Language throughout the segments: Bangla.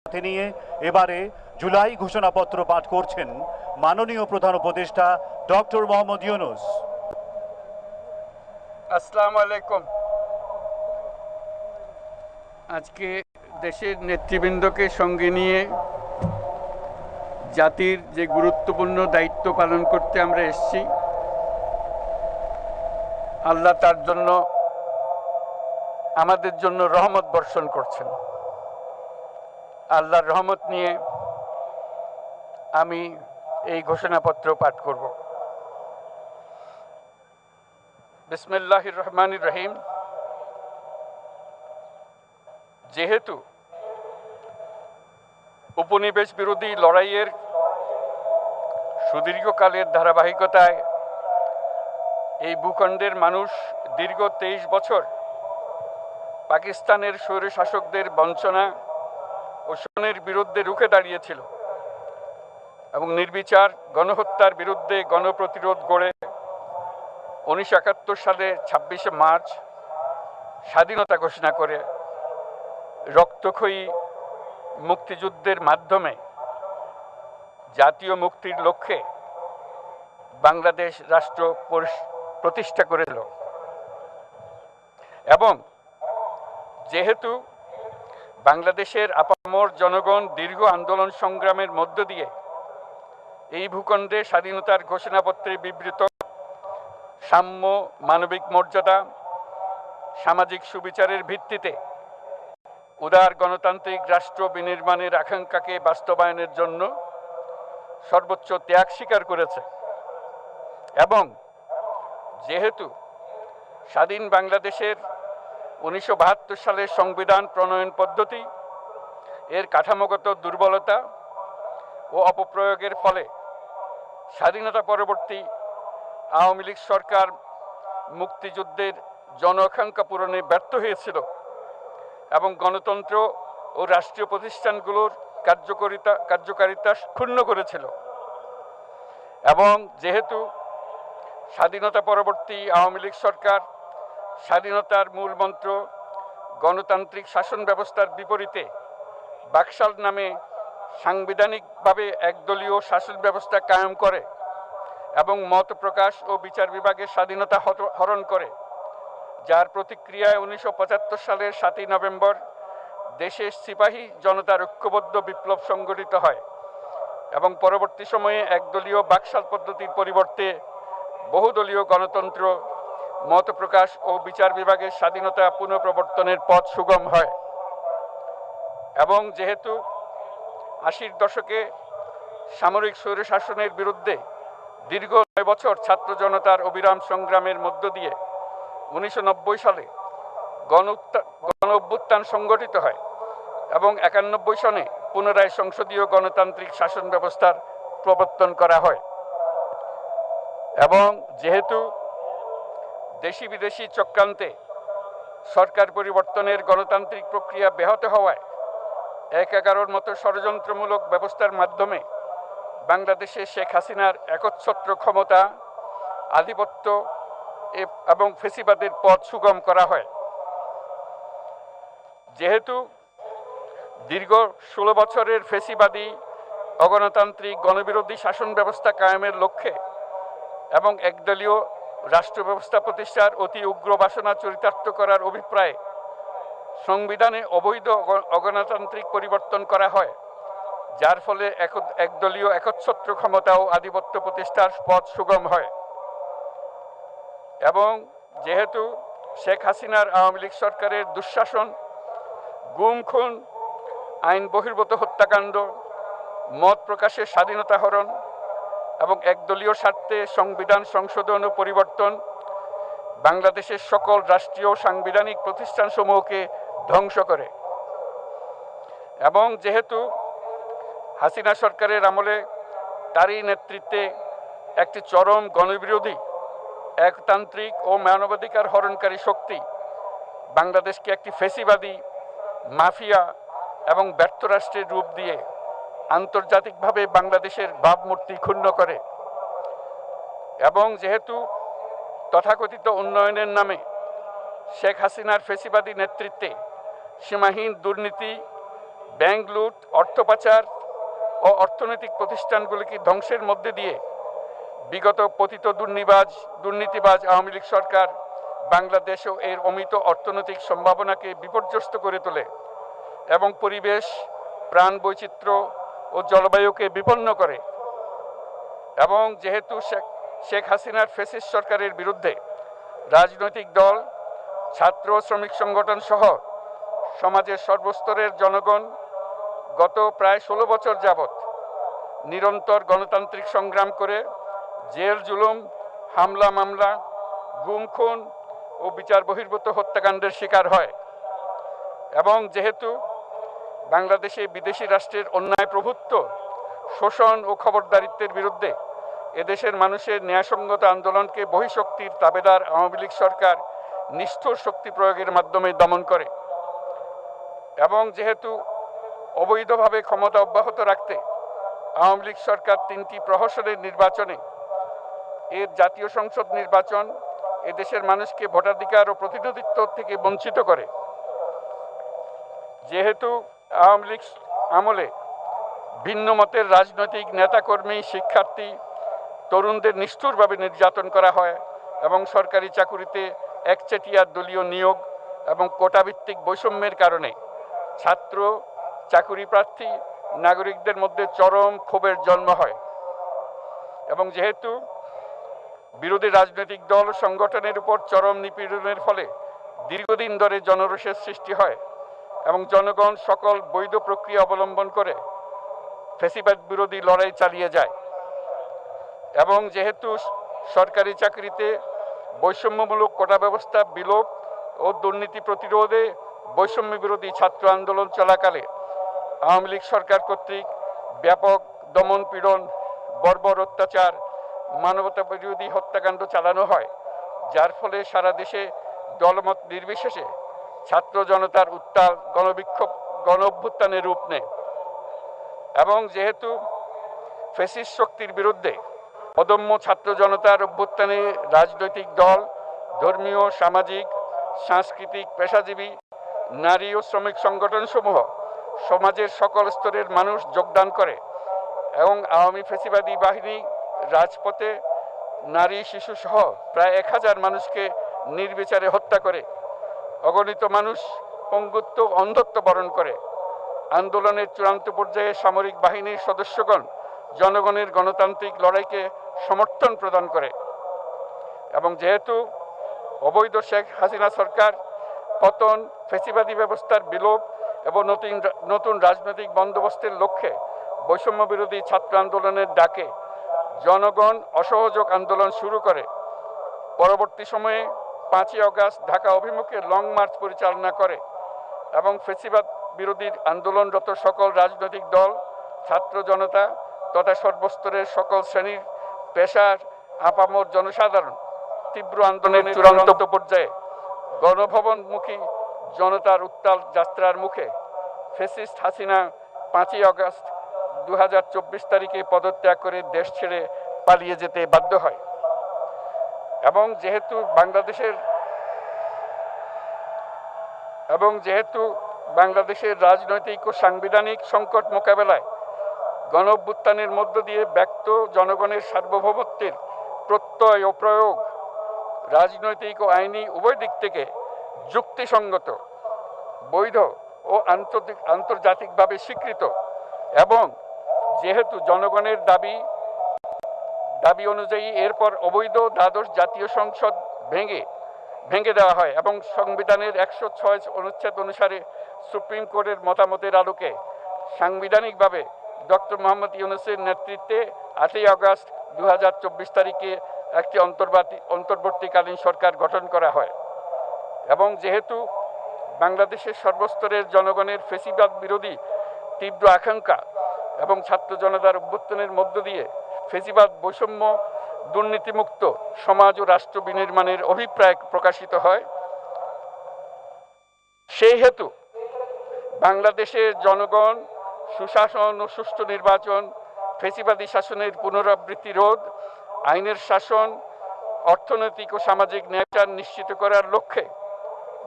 সাথে নিয়ে এবারে জুলাই ঘোষণাপত্র পাঠ করছেন মাননীয় প্রধান উপদেষ্টা ডক্টর মোহাম্মদ ইউনূস। আসসালামু আলাইকুম। আজকে দেশের নেতৃবৃন্দকে সঙ্গে নিয়ে জাতির যে গুরুত্বপূর্ণ দায়িত্ব পালন করতে আমরা এসেছি, আল্লাহ তার জন্য আমাদের জন্য রহমত বর্ষণ করছেন। আল্লাহর রহমত নিয়ে আমি এই ঘোষণাপত্র পাঠ করব। বিসমিল্লাহির রহমানির রহিম। যেহেতু উপনিবেশ বিরোধী লড়াইয়ের সুদীর্ঘকালের ধারাবাহিকতায় এই ভূখণ্ডের মানুষ দীর্ঘ 23 বছর পাকিস্তানের স্বৈরশাসকদের বঞ্চনা ও শোষণের বিরুদ্ধে রুখে দাঁড়িয়েছিল এবং নির্বিচার গণহত্যার বিরুদ্ধে গণপ্রতিরোধ গড়ে 1971 সালে 26শে মার্চ স্বাধীনতা ঘোষণা করে রক্তক্ষয়ী মুক্তিযুদ্ধের মাধ্যমে জাতীয় মুক্তির লক্ষ্যে বাংলাদেশ রাষ্ট্র প্রতিষ্ঠা করেছিল। এবং যেহেতু বাংলাদেশের আপামর জনগণ দীর্ঘ আন্দোলন সংগ্রামের মধ্য দিয়ে এই ভূখণ্ডে স্বাধীনতার ঘোষণাপত্রে বিবৃত সাম্য, মানবিক মর্যাদা, সামাজিক সুবিচারের ভিত্তিতে উদার গণতান্ত্রিক রাষ্ট্র বিনির্মাণের আকাঙ্ক্ষাকে বাস্তবায়নের জন্য সর্বোচ্চ ত্যাগ স্বীকার করেছে, এবং যেহেতু স্বাধীন বাংলাদেশের 1972 সালের সংবিধান প্রণয়ন পদ্ধতি এর কাঠামোগত দুর্বলতা ও অপপ্রয়োগের ফলে স্বাধীনতা পরবর্তী আওয়ামী লীগ সরকার মুক্তিযুদ্ধের জন আকাঙ্ক্ষা পূরণে ব্যর্থ হয়েছিল এবং গণতন্ত্র ও রাষ্ট্রীয় প্রতিষ্ঠানগুলোর কার্যকারিতা ক্ষুণ্ণ করেছিল। এবং যেহেতু স্বাধীনতা পরবর্তী আওয়ামী লীগ সরকার স্বাধীনতার মূল মন্ত্র গণতান্ত্রিক শাসন ব্যবস্থার বিপরীতে বাকশাল নামে সাংবিধানিকভাবে একদলীয় শাসন ব্যবস্থা কায়েম করে এবং মত প্রকাশ ও বিচার বিভাগের স্বাধীনতা হরণ করে, যার প্রতিক্রিয়ায় 1975 সালের 7ই নভেম্বর দেশের সিপাহী জনতার ঐক্যবদ্ধ বিপ্লব সংগঠিত হয় এবং পরবর্তী সময়ে একদলীয় বাকশাল পদ্ধতির পরিবর্তে বহুদলীয় গণতন্ত্র, মত প্রকাশ ও বিচার বিভাগের স্বাধীনতা পুনঃপ্রবর্তনের পথ সুগম হয়। এবং যেহেতু 80-র দশকে সামরিক স্বৈরশাসনের বিরুদ্ধে দীর্ঘ 9 বছর ছাত্র জনতার অবিরাম সংগ্রামের মধ্য দিয়ে 1990 সালে গণ অভ্যুত্থান সংগঠিত হয় এবং 91 সনে পুনরায় সংসদীয় গণতান্ত্রিক শাসন ব্যবস্থার প্রবর্তন করা হয়। এবং যেহেতু দেশি বিদেশি চক্রান্তে সরকার পরিবর্তনের গণতান্ত্রিক প্রক্রিয়া ব্যাহত হওয়ায় 1/11 মতো ষড়যন্ত্রমূলক ব্যবস্থার মাধ্যমে বাংলাদেশে শেখ হাসিনার একচ্ছত্র ক্ষমতা, আধিপত্য এবং ফেসিবাদের পথ সুগম করা হয়। যেহেতু দীর্ঘ 16 বছরের ফেসিবাদী অগণতান্ত্রিক গণবিরোধী শাসন ব্যবস্থা কায়েমের লক্ষ্যে এবং একদলীয় রাষ্ট্র ব্যবস্থা প্রতিষ্ঠার অতি উগ্র বাসনা চরিতার্থ করার অভিপ্রায়ে সংবিধানে অবৈধ অগণতান্ত্রিক পরিবর্তন করা হয়, যার ফলে একদলীয় একচ্ছত্র ক্ষমতা ও আধিপত্য প্রতিষ্ঠার পথ সুগম হয়। এবং যেহেতু শেখ হাসিনার আওয়ামী লীগ সরকারের দুঃশাসন, গুম খুন, আইন বহির্ভূত হত্যাকাণ্ড, মত প্রকাশের স্বাধীনতা হরণ এবং একদলীয় স্বার্থে সংবিধান সংশোধন ও পরিবর্তন বাংলাদেশের সকল রাষ্ট্রীয় সাংবিধানিক প্রতিষ্ঠানসমূহকে ধ্বংস করে। এবং যেহেতু হাসিনা সরকারের আমলে তারই নেতৃত্বে একটি চরম গণবিরোধী, একতান্ত্রিক ও মানবাধিকার হরণকারী শক্তি বাংলাদেশকে একটি ফেসিবাদী, মাফিয়া এবং ব্যর্থ রাষ্ট্রের রূপ দিয়ে আন্তর্জাতিকভাবে বাংলাদেশের ভাবমূর্তি ক্ষুণ্ণ করে। এবং যেহেতু তথাকথিত উন্নয়নের নামে শেখ হাসিনার ফেসিবাদী নেতৃত্বে সীমাহীন দুর্নীতি ব্যাংক লুট, অর্থ পাচার ও অর্থনৈতিক প্রতিষ্ঠানগুলিকে ধ্বংসের মধ্যে দিয়ে বিগত পতিত দুর্নীতিবাজ আওয়ামী লীগ সরকার বাংলাদেশেও এর অমিত অর্থনৈতিক সম্ভাবনাকে বিপর্যস্ত করে তোলে এবং পরিবেশ, প্রাণ বৈচিত্র্য ও জলবায়ুকে বিপন্ন করে। এবং যেহেতু শেখ হাসিনার ফ্যাসিস্ট সরকারের বিরুদ্ধে রাজনৈতিক দল, ছাত্র শ্রমিক সংগঠন সহ সমাজের সর্বস্তরের জনগণ গত প্রায় 16 বছর যাবৎ নিরন্তর গণতান্ত্রিক সংগ্রাম করে জেল জুলুম, হামলা মামলা, গুম খুন ও বিচার বহির্ভূত হত্যাকাণ্ডের শিকার হয়। এবং যেহেতু বাংলাদেশে বিদেশি রাষ্ট্রের অন্যায় প্রভুত্ব, শোষণ ও খবরদারিত্বের বিরুদ্ধে এদেশের মানুষের ন্যায়সঙ্গত আন্দোলনকে বহিঃশক্তির তাবেদার আওয়ামী লীগ সরকার নিষ্ঠুর শক্তি প্রয়োগের মাধ্যমে দমন করে। এবং যেহেতু অবৈধভাবে ক্ষমতা অব্যাহত রাখতে আওয়ামী লীগ সরকার 3টি প্রহসনের নির্বাচনে এর জাতীয় সংসদ নির্বাচন এদেশের মানুষকে ভোটাধিকার ও প্রতিনিধিত্ব থেকে বঞ্চিত করে। যেহেতু আওয়ামী লীগ আমলে ভিন্ন মতের রাজনৈতিক নেতাকর্মী, শিক্ষার্থী, তরুণদের নিষ্ঠুরভাবে নির্যাতন করা হয় এবং সরকারি চাকুরিতে একচেটিয়া দলীয় নিয়োগ এবং কোটাভিত্তিক বৈষম্যের কারণে ছাত্র, চাকুরি প্রার্থী, নাগরিকদের মধ্যে চরম ক্ষোভের জন্ম হয়। এবং যেহেতু বিরোধী রাজনৈতিক দল সংগঠনের উপর চরম নিপীড়নের ফলে দীর্ঘদিন ধরে জনরোষের সৃষ্টি হয় এবং জনগণ সকল বৈধ প্রক্রিয়া অবলম্বন করে ফ্যাসিবাদ বিরোধী লড়াই চালিয়ে যায়। এবং যেহেতু সরকারি চাকরিতে বৈষম্যমূলক কোটা ব্যবস্থা বিলোপ ও দুর্নীতি প্রতিরোধে বৈষম্য বিরোধী ছাত্র আন্দোলন চলাকালে আওয়ামী লীগ সরকার কর্তৃক ব্যাপক দমন পীড়ন, বর্বর অত্যাচার, মানবতা বিরোধী হত্যাকাণ্ড চালানো হয়, যার ফলে সারা দেশে দলমত নির্বিশেষে ছাত্র জনতার উত্তাল গণবিক্ষোভ গণ অভ্যুত্থানের রূপ নেয়। এবং যেহেতু ফ্যাসিস্ট শক্তির বিরুদ্ধে অদম্য ছাত্র জনতার অভ্যুত্থানে রাজনৈতিক দল, ধর্মীয়, সামাজিক, সাংস্কৃতিক, পেশাজীবী, নারী ও শ্রমিক সংগঠনসমূহ সমাজের সকল স্তরের মানুষ যোগদান করে এবং আওয়ামী ফ্যাসিবাদী বাহিনী রাজপথে নারী, শিশু সহ প্রায় 1000 মানুষকে নির্বিচারে হত্যা করে, অগণিত মানুষ পঙ্গুত্ব, অন্ধত্ব বরণ করে। আন্দোলনের চূড়ান্ত পর্যায়ে সামরিক বাহিনীর সদস্যগণ জনগণের গণতান্ত্রিক লড়াইকে সমর্থন প্রদান করে। এবং যেহেতু অবৈধ শেখ হাসিনা সরকার পতন, ফ্যাসিবাদী ব্যবস্থার বিলোপ এবং নতুন রাজনৈতিক বন্দোবস্তের লক্ষ্যে বৈষম্য বিরোধী ছাত্র আন্দোলনের ডাকে জনগণ অসহযোগ আন্দোলন শুরু করে, পরবর্তী সময়ে 5ই আগস্ট ঢাকা অভিমুখে লং মার্চ পরিচালনা করে এবং ফ্যাসিবাদ বিরোধী আন্দোলনরত সকল রাজনৈতিক দল, ছাত্র জনতা তথা সর্বস্তরের সকল শ্রেণীর, পেশার, আপামর জনসাধারণ তীব্র আন্দোলনের চূড়ান্ত পর্যায়ে গণভবনমুখী জনতার উত্তাল যাত্রার মুখে ফ্যাসিস্ট হাসিনা 5ই আগস্ট 2024 তারিখে পদত্যাগ করে দেশ ছেড়ে পালিয়ে যেতে বাধ্য হয়। এবং যেহেতু বাংলাদেশের রাজনৈতিক ও সাংবিধানিক সংকট মোকাবেলায় গণ অভ্যুত্থানের মধ্য দিয়ে ব্যক্ত জনগণের সার্বভৌমত্বের প্রত্যয় ও প্রয়োগ রাজনৈতিক ও আইনি উভয় দিক থেকে যুক্তিসঙ্গত, বৈধ ও আন্তর্জাতিকভাবে স্বীকৃত এবং যেহেতু জনগণের দাবি অনুযায়ী এরপর অবৈধ দ্বাদশ জাতীয় সংসদ ভেঙে দেওয়া হয় এবং সংবিধানের 106 অনুচ্ছেদ অনুসারে সুপ্রিম কোর্টের মতামতের আলোকে সাংবিধানিকভাবে ডক্টর মোহাম্মদ ইউনূসের নেতৃত্বে 8ই আগস্ট 2024 তারিখে একটি অন্তর্বর্তীকালীন সরকার গঠন করা হয়। এবং যেহেতু বাংলাদেশের সর্বস্তরের জনগণের ফ্যাসিবাদ বিরোধী তীব্র আকাঙ্ক্ষা এবং ছাত্র জনতার অভ্যুত্থানের মধ্য দিয়ে ফ্যাসিবাদ, বৈষম্য, দুর্নীতিমুক্ত সমাজ ও রাষ্ট্র বিনির্মাণের অভিপ্রায় প্রকাশিত হয়, সেই হেতু বাংলাদেশের জনগণ সুশাসন ও সুষ্ঠু নির্বাচন, ফ্যাসিবাদী শাসনের পুনরাবৃত্তি রোধ, আইনের শাসন, অর্থনৈতিক ও সামাজিক ন্যায়চার নিশ্চিত করার লক্ষ্যে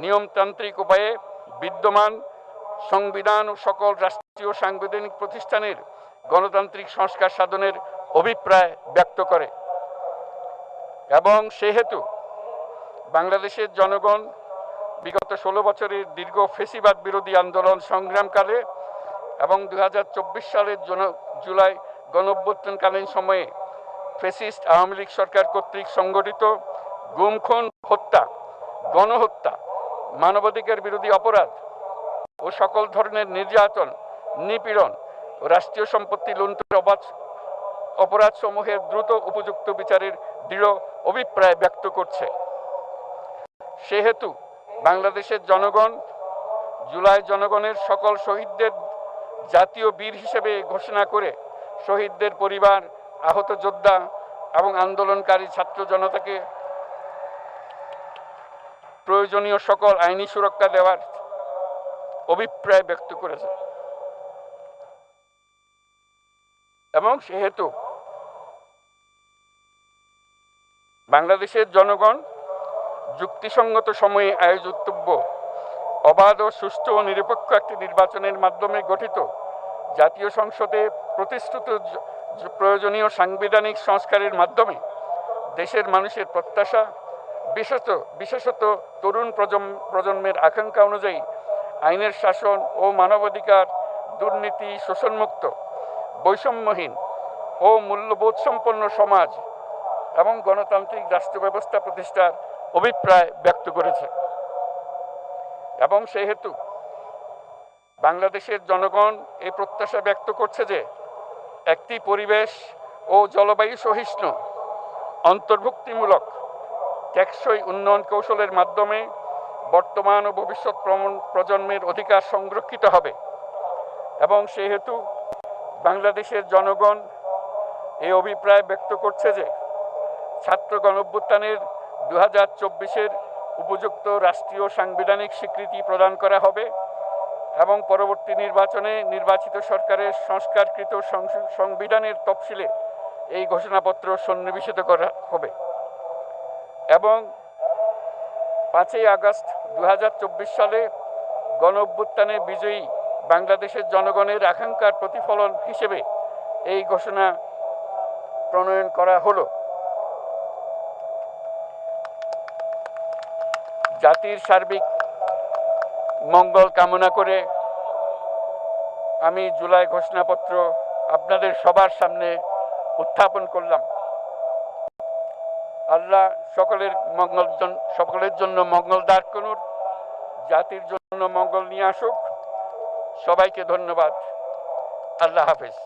নিয়মতান্ত্রিক উপায়ে বিদ্যমান সংবিধান ও সকল রাষ্ট্রীয় সাংবিধানিক প্রতিষ্ঠানের গণতান্ত্রিক সংস্কার সাধনের অভিপ্রায় ব্যক্ত করে এবং সেহেতু বাংলাদেশের জনগণ বিগত 16 বছরের দীর্ঘ ফ্যাসিবাদ বিরোধী আন্দোলন সংগ্রামকালে এবং 2024 সালের জুলাই গণঅভ্যুত্থানকালীন সময়ে ফ্যাসিস্ট আওয়ামী লীগ সরকার কর্তৃক সংগঠিত গুম খুন হত্যা গণহত্যা মানবাধিকার বিরোধী অপরাধ ও সকল ধরনের নির্যাতন নিপীড়ন ও রাষ্ট্রীয় সম্পত্তি লুণ্ঠনের অপরাধ সমূহের দ্রুত উপযুক্ত বিচারের দৃঢ় অভিপ্রায় ব্যক্ত করছে। সেহেতু বাংলাদেশের জনগণ জুলাই জনগণের সকল শহীদদের জাতীয় বীর হিসেবে ঘোষণা করে শহীদদের পরিবার আহত যোদ্ধা এবং আন্দোলনকারী ছাত্র জনতাকে প্রয়োজনীয় সকল আইনি সুরক্ষা দেওয়ার অভিপ্রায় ব্যক্ত করেছে এবং সেহেতু বাংলাদেশের জনগণ যুক্তিসঙ্গত সময়ে আয়োজিতব্য অবাধ ও সুষ্ঠু ও নিরপেক্ষ একটি নির্বাচনের মাধ্যমে গঠিত জাতীয় সংসদে প্রতিশ্রুত প্রয়োজনীয় সাংবিধানিক সংস্কারের মাধ্যমে দেশের মানুষের প্রত্যাশা বিশেষত তরুণ প্রজন্মের আকাঙ্ক্ষা অনুযায়ী আইনের শাসন ও মানবাধিকার দুর্নীতি শোষণমুক্ত বৈষম্যহীন ও মূল্যবোধ সম্পন্ন সমাজ এবং গণতান্ত্রিক রাষ্ট্র ব্যবস্থা প্রতিষ্ঠার অভিপ্রায় ব্যক্ত করেছে এবং সেহেতু বাংলাদেশের জনগণ এই প্রত্যাশা ব্যক্ত করছে যে একটি পরিবেশ ও জলবায়ু সহিষ্ণু অন্তর্ভুক্তিমূলক টেকসই উন্নয়ন কৌশলের মাধ্যমে বর্তমান ও ভবিষ্যৎ প্রজন্মের অধিকার সংরক্ষিত হবে এবং সেহেতু বাংলাদেশের জনগণ এই অভিপ্রায় ব্যক্ত করছে যে ছাত্র গণঅভ্যুত্থানের 2024-এর উপযুক্ত রাষ্ট্রীয় সাংবিধানিক স্বীকৃতি প্রদান করা হবে এবং পরবর্তী নির্বাচনে নির্বাচিত সরকারের সংস্কারকৃত সংবিধানের তফসিলে এই ঘোষণাপত্র সন্নিবেশিত করা হবে এবং 5ই আগস্ট 2024 সালে গণঅভ্যুত্থানে বিজয়ী বাংলাদেশের জনগণের আকাঙ্ক্ষার প্রতিফলন হিসেবে এই ঘোষণা প্রণয়ন করা হলো। জাতির সার্বিক মঙ্গল কামনা করে আমি জুলাই ঘোষণাপত্র আপনাদের সবার সামনে উত্থাপন করলাম। আল্লাহ সকলের জন্য মঙ্গল দান করুন, জাতির জন্য মঙ্গল নিয়ে আসুক। সবাইকে ধন্যবাদ। আল্লাহ হাফেজ।